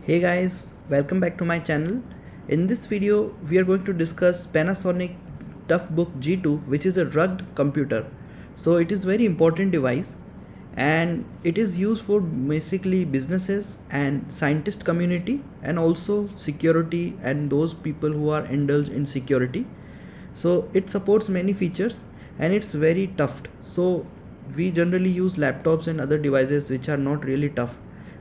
Hey guys, welcome back to my channel. In this video, we are going to discuss Panasonic Toughbook G2, which is a rugged computer. So it is very important device and it is used for basically businesses and scientist community and also security and those people who are indulged in security. So it supports many features and it's very tough. So we generally use laptops and other devices which are not really tough,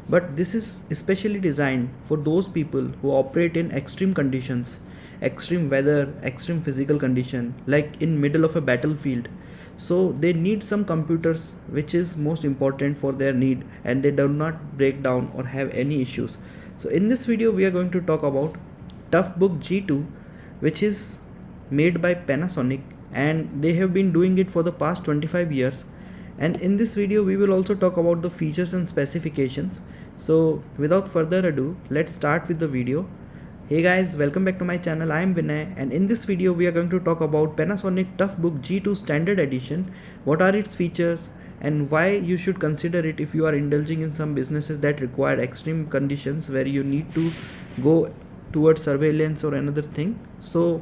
but this is especially designed for those people who operate in extreme conditions, extreme weather, extreme physical condition, like in middle of a battlefield. So they need some computers which is most important for their need and they do not break down or have any issues. So in this video we are going to talk about Toughbook G2, which is made by Panasonic and they have been doing it for the past 25 years. And in this video we will also talk about the features and specifications. So without further ado, let's start with the video. Hey guys, welcome back to my channel. I am Vinay and in this video we are going to talk about Panasonic Toughbook G2 Standard Edition, what are its features and why you should consider it if you are indulging in some businesses that require extreme conditions where you need to go towards surveillance or another thing. So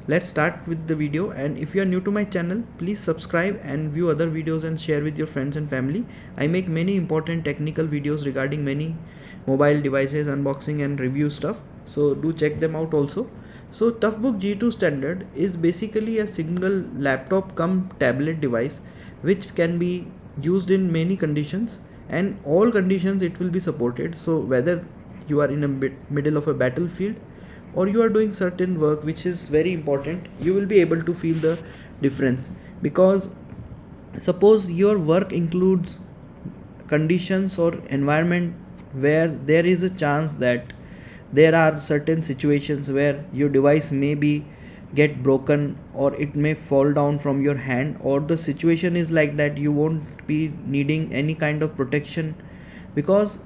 let's start with the video, and if you are new to my channel, please subscribe and view other videos and share with your friends and family. I make many important technical videos regarding many mobile devices, unboxing and review stuff, so do check them out also. So Toughbook G2 Standard is basically a single laptop cum tablet device which can be used in many conditions and all conditions it will be supported. So whether you are in a middle of a battlefield or you are doing certain work which is very important, you will be able to feel the difference. Because suppose your work includes conditions or environment where there is a chance that there are certain situations where your device may be get broken or it may fall down from your hand, or the situation is like that you won't be needing any kind of protection, because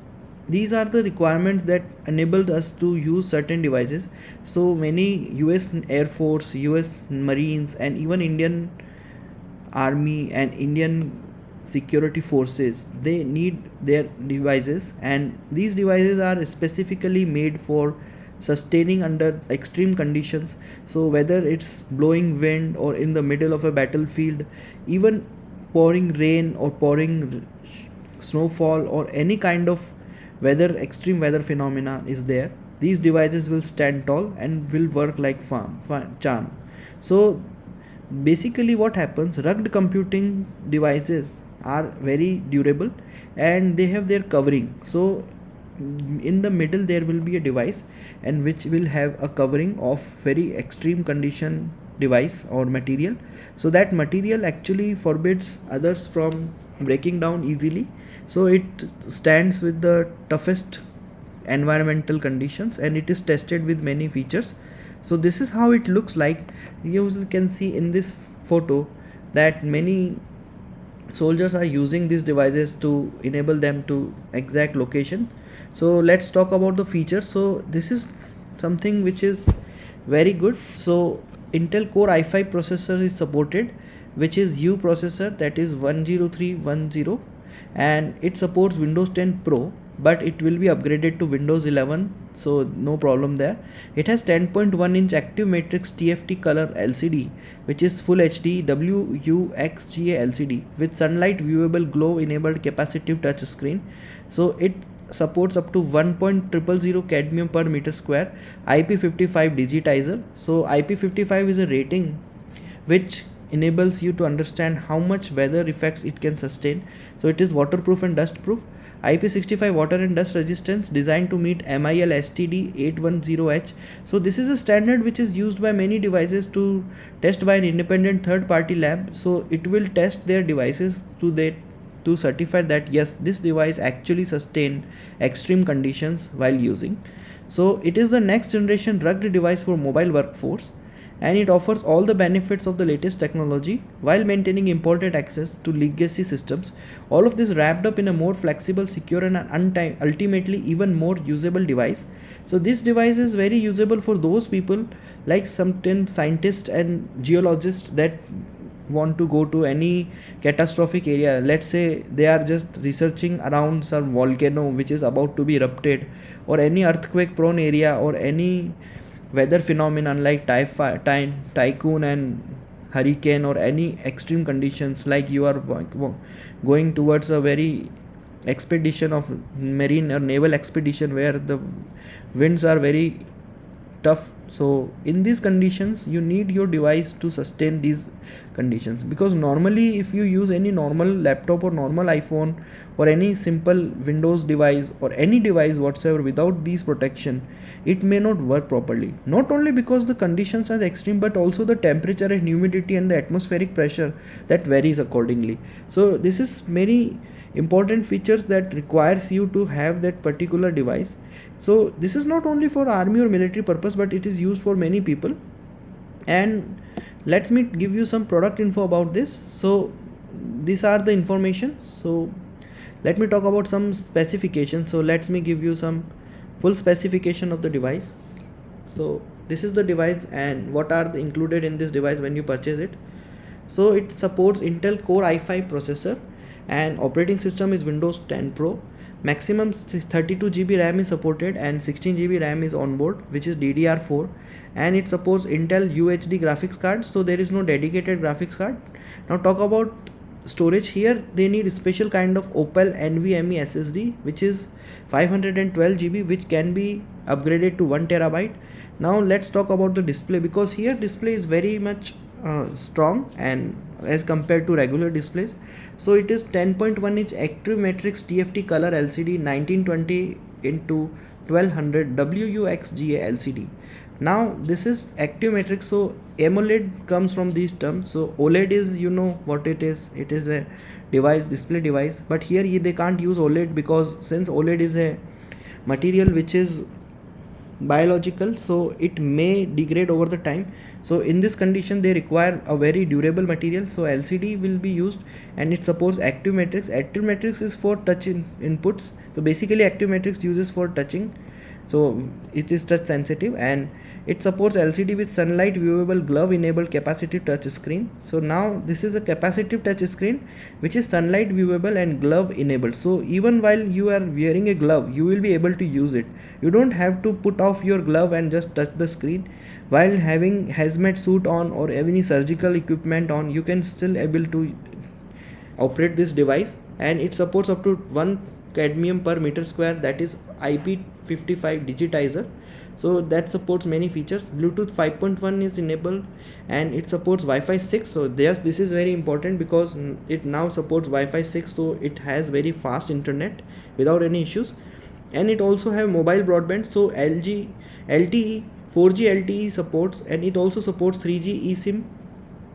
these are the requirements that enabled us to use certain devices. So many US Air Force, US Marines and even Indian Army and Indian security forces, they need their devices, and these devices are specifically made for sustaining under extreme conditions. So whether it's blowing wind or in the middle of a battlefield, even pouring rain or pouring snowfall or any kind of weather, extreme weather phenomena is there, these devices will stand tall and will work like charm. So basically what happens, rugged computing devices are very durable and they have their covering. So in the middle there will be a device and which will have a covering of very extreme condition device or material, so that material actually forbids others from breaking down easily. So it stands with the toughest environmental conditions and it is tested with many features. So this is how it looks like. You can see in this photo that many soldiers are using these devices to enable them to exact location. So let's talk about the features. So this is something which is very good. So Intel Core i5 processor is supported, which is U processor, that is 10310, and it supports Windows 10 Pro, but it will be upgraded to Windows 11, so no problem there. It has 10.1 inch active matrix TFT color LCD, which is full HD WUXGA LCD with sunlight viewable glow enabled capacitive touch screen. So it supports up to 1.000 cadmium per meter square IP55 digitizer. So IP55 is a rating which enables you to understand how much weather effects it can sustain. So it is waterproof and dust proof. IP65 water and dust resistance, designed to meet MIL STD 810H. So this is a standard which is used by many devices to test by an independent third party lab. So it will test their devices to certify that yes, this device actually sustain extreme conditions while using. So it is the next generation rugged device for mobile workforce, and it offers all the benefits of the latest technology while maintaining important access to legacy systems. All of this wrapped up in a more flexible, secure and ultimately even more usable device. So this device is very usable for those people like some scientists and geologists that want to go to any catastrophic area, let's say they are just researching around some volcano which is about to be erupted, or any earthquake prone area, or any weather phenomenon like typhoon and hurricane, or any extreme conditions, like you are going towards a very expedition of marine or naval expedition where the winds are very tough. So in these conditions you need your device to sustain these conditions, because normally if you use any normal laptop or normal iPhone or any simple Windows device or any device whatsoever without these protection, it may not work properly, not only because the conditions are extreme, but also the temperature and humidity and the atmospheric pressure that varies accordingly. So this is very important features that requires you to have that particular device. So this is not only for army or military purpose, but it is used for many people. And let me give you some product info about this. So these are the information. So let me talk about some specifications. So let me give you some full specification of the device. So this is the device and what are included in this device when you purchase it. So it supports Intel Core i5 processor, and operating system is Windows 10 Pro. Maximum 32 GB RAM is supported, and 16 GB RAM is on board, which is DDR4, and it supports Intel UHD graphics card, so there is no dedicated graphics card. Now talk about storage. Here they need a special kind of Opal NVMe SSD, which is 512 GB, which can be upgraded to 1 terabyte. Now let's talk about the display, because here display is very much strong and as compared to regular displays. So it is 10.1 inch Active Matrix TFT color LCD 1920 into 1200 WUXGA LCD. Now this is Active Matrix, so AMOLED comes from these terms. So OLED is, you know what it is a device, display device, but here they can't use OLED, because since OLED is a material which is biological, so it may degrade over the time. So in this condition they require a very durable material, so LCD will be used, and it supports Active Matrix. Active Matrix is for touch inputs, so basically Active Matrix uses for touching, so it is touch sensitive, and it supports LCD with sunlight viewable glove enabled capacitive touch screen. So now this is a capacitive touch screen which is sunlight viewable and glove enabled, so even while you are wearing a glove you will be able to use it. You don't have to put off your glove and just touch the screen. While having hazmat suit on or any surgical equipment on, you can still able to operate this device, and it supports up to 1 cadmium per meter square, that is IP55 digitizer. So that supports many features. Bluetooth 5.1 is enabled, and it supports Wi-Fi 6. So yes, this is very important because it now supports Wi-Fi 6, so it has very fast internet without any issues. And it also have mobile broadband, so LTE 4G LTE supports, and it also supports 3G eSIM.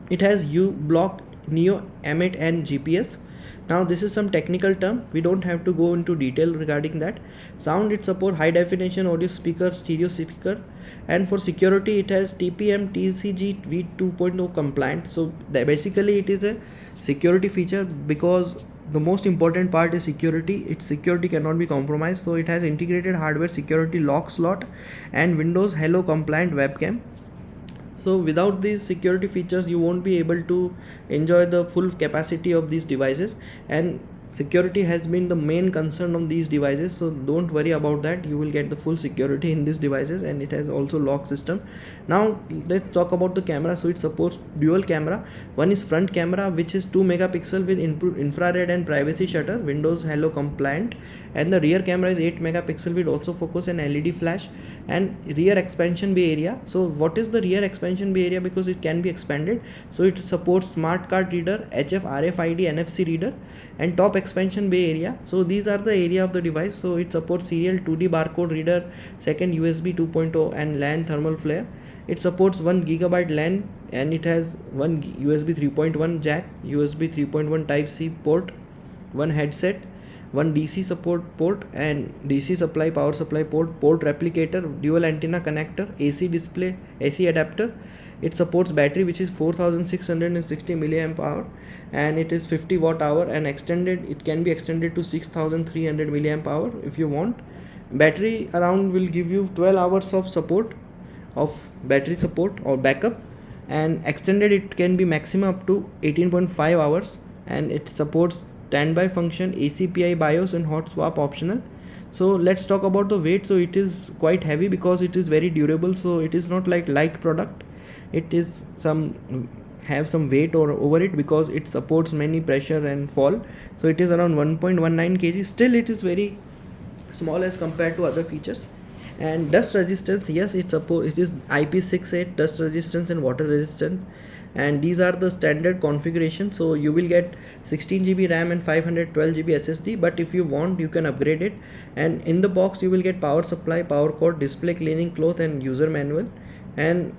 It has U-Block, Neo, M8 and GPS. Now this is some technical term, we don't have to go into detail regarding that. Sound, it supports high definition audio speaker, stereo speaker, and for security it has TPM TCG v2.0 compliant. So basically it is a security feature, because the most important part is security. Its security cannot be compromised, so it has integrated hardware security lock slot and Windows Hello compliant webcam. So without these security features you won't be able to enjoy the full capacity of these devices, and security has been the main concern of these devices, so don't worry about that. You will get the full security in these devices, and it has also lock system. Now let's talk about the camera. So it supports dual camera. One is front camera, which is 2 megapixel with infrared and privacy shutter, Windows Hello compliant, and the rear camera is 8 megapixel with also focus and LED flash, and rear expansion bay area. So what is the rear expansion bay area? Because it can be expanded, so it supports smart card reader, HF RFID NFC reader, and top expansion bay area. So these are the area of the device. So it supports serial 2D barcode reader, second USB 2.0 and LAN thermal flare. It supports 1 gigabyte LAN, and it has one USB 3.1 jack, USB 3.1 type C port, one headset, one DC support port and DC supply power supply port, port replicator, dual antenna connector, AC display, AC adapter. It supports battery which is 4660 milliamp hour, and it is 50 watt hour, and it can be extended to 6300 milliamp hour if you want. Battery around will give you 12 hours of support, of battery support or backup. and extended it can be maximum up to 18.5 hours, and it supports standby function, ACPI BIOS and hot swap optional. So let's talk about the weight. So it is quite heavy because it is very durable, so it is not like light product. It is have some weight or over it because it supports many pressure and fall. So it is around 1.19 kg. Still it is very small as compared to other features. And dust resistance, yes, it is IP68 dust resistance and water resistant, and these are the standard configuration. So you will get 16 GB RAM and 512 GB SSD, but if you want you can upgrade it. And in the box you will get power supply, power cord, display cleaning cloth and user manual, and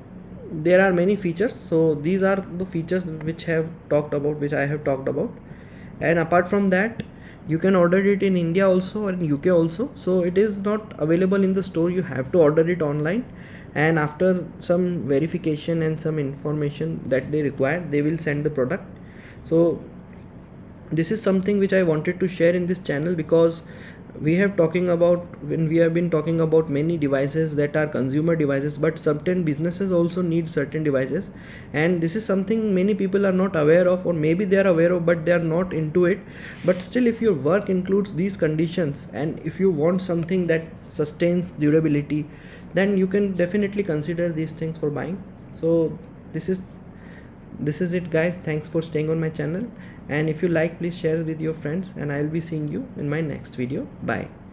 there are many features. So these are the features which I have talked about. And apart from that, you can order it in India also or in UK also. So it is not available in the store, you have to order it online, and after some verification and some information that they require, they will send the product. So this is something which I wanted to share in this channel, because we have been talking about many devices that are consumer devices, but certain businesses also need certain devices, and this is something many people are not aware of, or maybe they are aware of but they are not into it. But still, if your work includes these conditions and if you want something that sustains durability, then you can definitely consider these things for buying. So this is it, guys. Thanks for staying on my channel, and if you like, please share with your friends, and I will be seeing you in my next video. Bye.